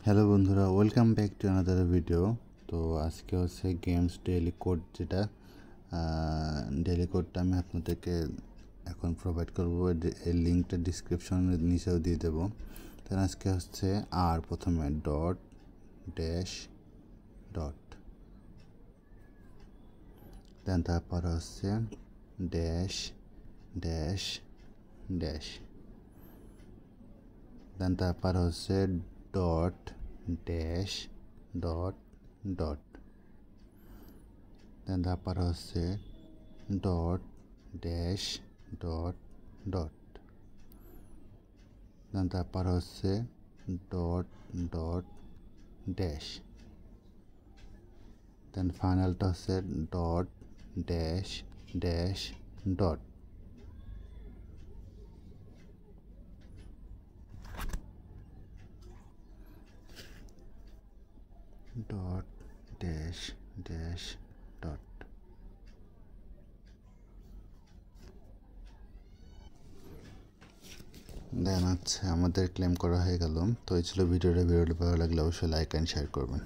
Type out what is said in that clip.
Hello বন্ধুরা, welcome back to another video. তো আজকে হচ্ছে গেমস ডেইলি কোড, যেটা ডেইলি কোডটা আমি আপনাদেরকে এখন প্রোভাইড করবো। এর লিঙ্কটা ডিসক্রিপশনের নিচেও দিয়ে দেবো। তো আজকে হচ্ছে প্রথমে ডট ড্যাশ ডট, দেন তারপর হচ্ছে ড্যাশ ড্যাশ ড্যাশ, দেন তারপর হচ্ছে dot dash dot dot, then তারপর হচ্ছে dot dash dot dot, then তারপর হচ্ছে ডট ডট ড্যাশ, দেন ফাইনালটা হচ্ছে dot dash dash dot. Dot dash dash dot. Then আমাদের ক্লেম করা হয়ে গেল। তো এই ছিল ভিডিওটা ভালো লাগলে অবশ্যই লাইক অ্যান্ড শেয়ার করবেন।